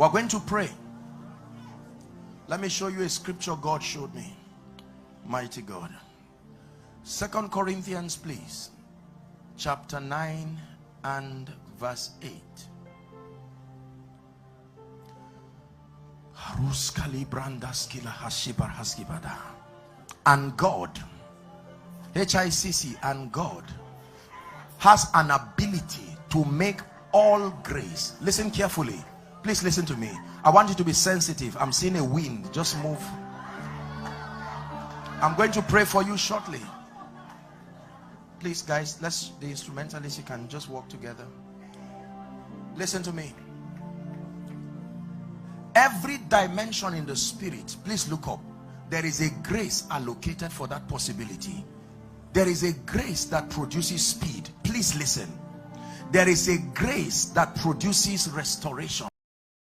We're going to pray. Let me show you a scripture God showed me. Mighty God. 2 Corinthians, please. Chapter 9 and verse 8. And God, HICC, and God has an ability to make all grace. Listen carefully. Please listen to me. I want you to be sensitive. I'm seeing a wind. Just move. I'm going to pray for you shortly. Please, guys, the instrumentalists, you can just walk together. Listen to me. Every dimension in the spirit, please look up. There is a grace allocated for that possibility. There is a grace that produces speed. Please listen. There is a grace that produces restoration.